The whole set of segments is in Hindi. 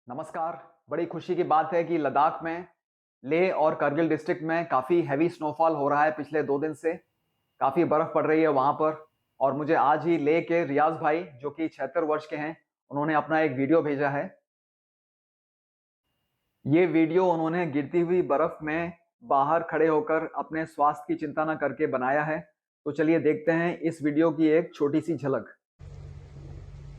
नमस्कार। बड़ी खुशी की बात है कि लद्दाख में लेह और करगिल डिस्ट्रिक्ट में काफ़ी हैवी स्नोफॉल हो रहा है पिछले 2 दिन से। काफ़ी बर्फ़ पड़ रही है वहाँ पर और मुझे आज ही लेह के रियाज़ भाई जो कि 76 वर्ष के हैं, उन्होंने अपना एक वीडियो भेजा है। ये वीडियो उन्होंने गिरती हुई बर्फ़ में बाहर खड़े होकर अपने स्वास्थ्य की चिंता न करके बनाया है। तो चलिए देखते हैं इस वीडियो की एक छोटी-सी झलक।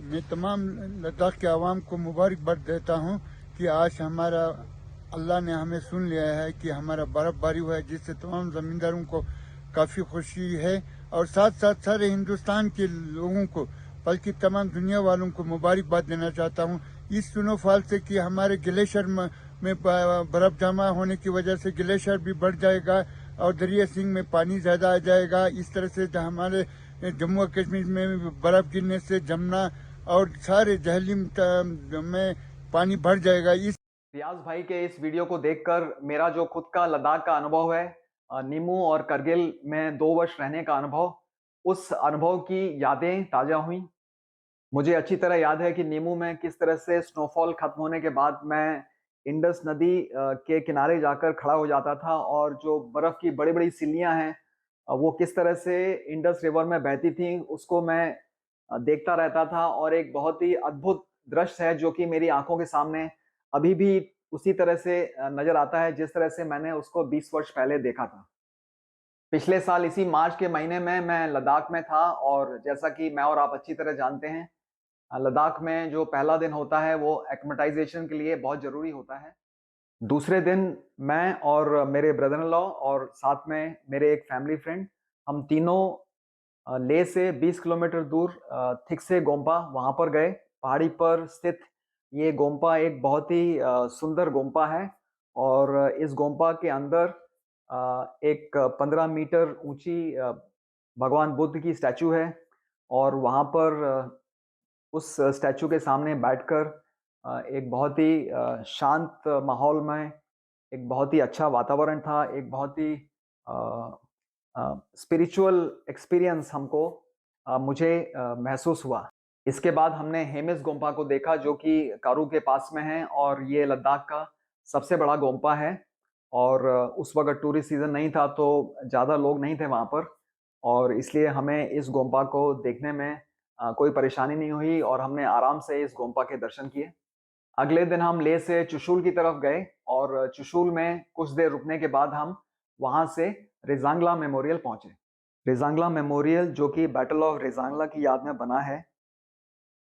मैं तमाम लद्दाख के आवाम को मुबारकबाद देता हूँ कि आज हमारा अल्लाह ने हमें सुन लिया है कि हमारा बर्फबारी हुआ है, जिससे तमाम ज़मींदारों को काफ़ी खुशी है। और साथ साथ सारे हिंदुस्तान के लोगों को बल्कि तमाम दुनिया वालों को मुबारकबाद देना चाहता हूँ इस स्नोफॉल से कि हमारे ग्लेशियर में बर्फ़ जमा होने की वजह से ग्लेशियर भी बढ़ जाएगा और दरिया सिंह में पानी ज़्यादा आ जाएगा। इस तरह से हमारे जम्मू और कश्मीर में बर्फ़ गिरने से जमुना और सारे जहलीम में पानी भर जाएगा। इस रियाज़ भाई के इस वीडियो को देखकर मेरा जो खुद का लद्दाख का अनुभव है, निमू और करगिल में 2 वर्ष रहने का अनुभव, उस अनुभव की यादें ताज़ा हुईं। मुझे अच्छी तरह याद है कि निमू में किस तरह से स्नोफॉल खत्म होने के बाद मैं इंडस नदी के किनारे जाकर खड़ा हो जाता था और जो बर्फ़ की बड़ी-बड़ी सिल्लियाँ हैं, वो किस तरह से इंडस रिवर में बहती थीं, उसको मैं देखता रहता था और एक बहुत ही अद्भुत दृश्य है जो कि मेरी आँखों के सामने अभी भी उसी तरह से नज़र आता है जिस तरह से मैंने उसको 20 वर्ष पहले देखा था। पिछले साल इसी मार्च के महीने में मैं लद्दाख में था और जैसा कि मैं और आप अच्छी तरह जानते हैं, लद्दाख में जो पहला दिन होता है वो एक्लिमेटाइज़ेशन के लिए बहुत ज़रूरी होता है। दूसरे दिन मैं और मेरे ब्रदर इन लॉ और साथ में मेरे एक फैमिली फ्रेंड, हम तीनों लेह से 20 किलोमीटर दूर थिकसे गोम्पा वहाँ पर गए। पहाड़ी पर स्थित ये गोम्पा एक बहुत ही सुंदर गोम्पा है और इस गोम्पा के अंदर एक 15 मीटर ऊँची भगवान बुद्ध की स्टैच्यू है और वहाँ पर उस स्टैच्यू के सामने बैठकर एक बहुत ही शांत माहौल में एक बहुत ही अच्छा वातावरण था, एक बहुत ही अ स्पिरिचुअल एक्सपीरियंस मुझे महसूस हुआ। इसके बाद हमने हेमिस गोम्पा को देखा जो कि कारू के पास में है और ये लद्दाख का सबसे बड़ा गोम्पा है और उस वक़्त टूरिस्ट सीज़न नहीं था तो ज़्यादा लोग नहीं थे वहाँ पर और इसलिए हमें इस गोम्पा को देखने में कोई परेशानी नहीं हुई और हमने आराम से इस गोम्पा के दर्शन किए। अगले दिन हम लेह से चुशूल की तरफ गए और चुशूल में कुछ देर रुकने के बाद हम वहाँ से रेज़ांगला मेमोरियल पहुँचे। रेज़ांगला मेमोरियल जो कि बैटल ऑफ रेज़ांगला की याद में बना है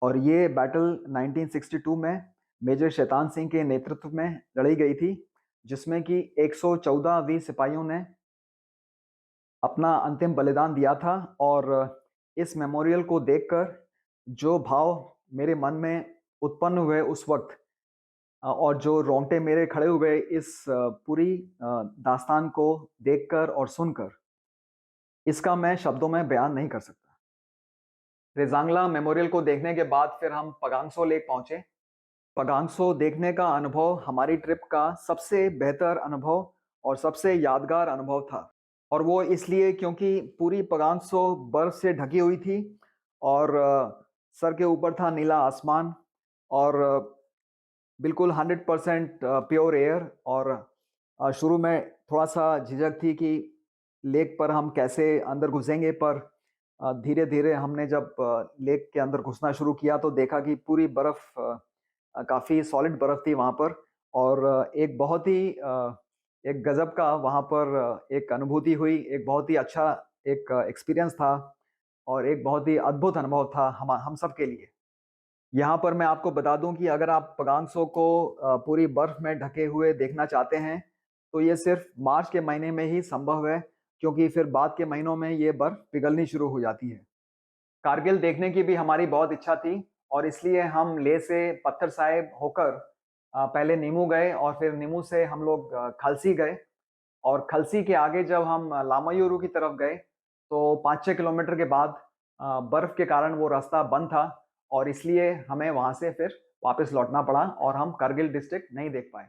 और ये बैटल 1962 में मेजर शैतान सिंह के नेतृत्व में लड़ी गई थी, जिसमें कि 114 वीर सिपाहियों ने अपना अंतिम बलिदान दिया था और इस मेमोरियल को देखकर जो भाव मेरे मन में उत्पन्न हुए उस वक़्त और जो रोंगटे मेरे खड़े हुए इस पूरी दास्तान को देखकर और सुनकर, इसका मैं शब्दों में बयान नहीं कर सकता। रेज़ांगला मेमोरियल को देखने के बाद फिर हम पगांगसो लेक पहुँचे। पगांगसो देखने का अनुभव हमारी ट्रिप का सबसे बेहतर अनुभव और सबसे यादगार अनुभव था और वो इसलिए क्योंकि पूरी पगांगसो बर्फ़ से ढकी हुई थी और सर के ऊपर था नीला आसमान और बिल्कुल 100% प्योर एयर और शुरू में थोड़ा-सा झिझक थी कि लेक पर हम कैसे अंदर घुसेंगे पर धीरे-धीरे हमने जब लेक के अंदर घुसना शुरू किया तो देखा कि पूरी बर्फ़ काफ़ी सॉलिड बर्फ़ थी वहाँ पर और एक बहुत ही एक गज़ब का वहाँ पर एक अनुभूति हुई, एक बहुत ही अच्छा एक एक्सपीरियंस था और एक बहुत ही अद्भुत अनुभव था हम सब के लिए। यहाँ पर मैं आपको बता दूँ कि अगर आप पगांगसो को पूरी बर्फ़ में ढके हुए देखना चाहते हैं, तो ये सिर्फ़ मार्च के महीने में ही संभव है, क्योंकि फिर बाद के महीनों में ये बर्फ़ पिघलनी शुरू हो जाती है। कारगिल देखने की भी हमारी बहुत इच्छा थी और इसलिए हम लेह से पत्थर साहिब होकर पहले नीमू गए और फिर नीमू से हम लोग खलसी गए और खलसी के आगे जब हम लामायुरु की तरफ गए, तो 5-6 किलोमीटर के बाद बर्फ़ के कारण वो रास्ता बंद था और इसलिए हमें वहाँ से फिर वापस लौटना पड़ा और हम करगिल डिस्ट्रिक्ट नहीं देख पाए।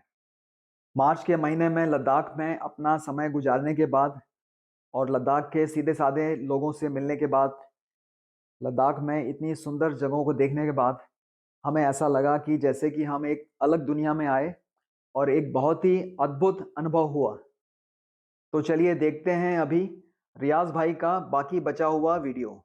मार्च के महीने में लद्दाख में अपना समय गुज़ारने के बाद और लद्दाख के सीधे-साधे लोगों से मिलने के बाद, लद्दाख में इतनी सुंदर जगहों को देखने के बाद हमें ऐसा लगा कि जैसे कि हम एक अलग दुनिया में आए और एक बहुत ही अद्भुत अनुभव हुआ। तो चलिए देखते हैं अभी रियाज़ भाई का बाकी बचा हुआ वीडियो।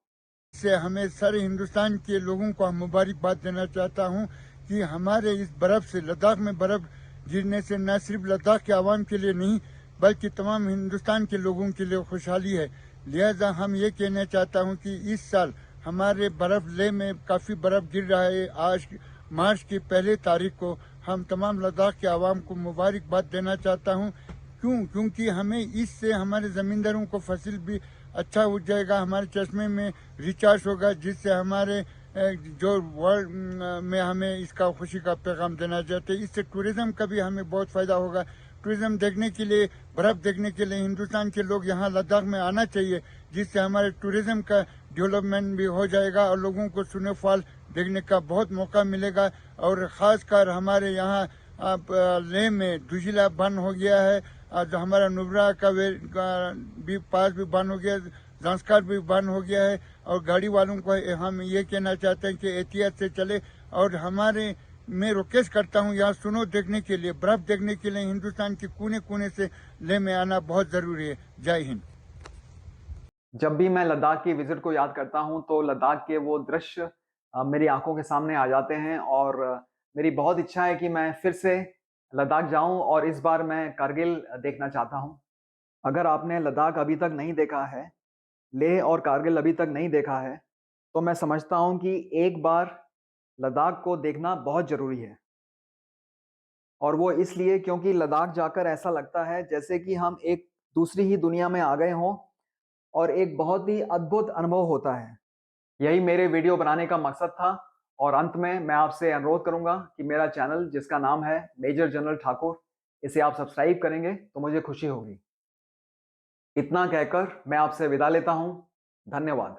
से हमें सारे हिंदुस्तान के लोगों को मुबारकबाद देना चाहता हूँ कि हमारे इस बर्फ़ से, लद्दाख में बर्फ़ गिरने से न सिर्फ लद्दाख के आवाम के लिए नहीं बल्कि तमाम हिंदुस्तान के लोगों के लिए खुशहाली है। लिहाजा हम ये कहना चाहता हूँ कि इस साल हमारे बर्फ़ लेह में काफ़ी बर्फ़ गिर रहा है। आज मार्च की 1 तारीख को हम तमाम लद्दाख के आवाम को मुबारकबाद देना चाहता हूँ। क्योंकि हमें इससे हमारे ज़मींदारों को फसल भी अच्छा हो जाएगा, हमारे चश्मे में रिचार्ज होगा, जिससे हमारे जो वर्ल्ड में हमें इसका खुशी का पैगाम देना चाहते हैं। इससे टूरिज़्म का भी हमें बहुत फ़ायदा होगा। टूरिज़्म देखने के लिए, बर्फ़ देखने के लिए हिंदुस्तान के लोग यहाँ लद्दाख में आना चाहिए, जिससे हमारे टूरिज़्म का डेवलपमेंट भी हो जाएगा और लोगों को स्नोफॉल देखने का बहुत मौका मिलेगा। और ख़ासकर हमारे यहाँ लेह में दुजिला बंद हो गया है, जो हमारा नुब्रा का भी पास भी बंद हो गया, जांस्कार भी बंद हो गया है। और गाड़ी वालों को हम ये कहना चाहते हैं कि एहतियात से चले। और मैं रिक्वेस्ट करता हूँ, यहाँ स्नो देखने के लिए, बर्फ़ देखने के लिए हिंदुस्तान के कोने कोने से लेह में आना बहुत ज़रूरी है। जय हिंद। जब भी मैं लद्दाख की विज़िट को याद करता हूँ, तो लद्दाख के वो दृश्य मेरी आँखों के सामने आ जाते हैं और मेरी बहुत इच्छा है कि मैं फिर से लद्दाख जाऊँ और इस बार मैं कारगिल देखना चाहता हूँ। अगर आपने लद्दाख अभी तक नहीं देखा है, लेह और कारगिल अभी तक नहीं देखा है, तो मैं समझता हूँ कि एक बार लद्दाख को देखना बहुत ज़रूरी है। और वो इसलिए क्योंकि लद्दाख जाकर ऐसा लगता है जैसे कि हम एक दूसरी ही दुनिया में आ गए हों और एक बहुत ही अद्भुत अनुभव होता है। यही मेरे वीडियो बनाने का मकसद था और अंत में मैं आपसे अनुरोध करूँगा कि मेरा चैनल जिसका नाम है मेजर जनरल ठाकुर, इसे आप सब्सक्राइब करेंगे तो मुझे खुशी होगी। इतना कहकर मैं आपसे विदा लेता हूँ। धन्यवाद।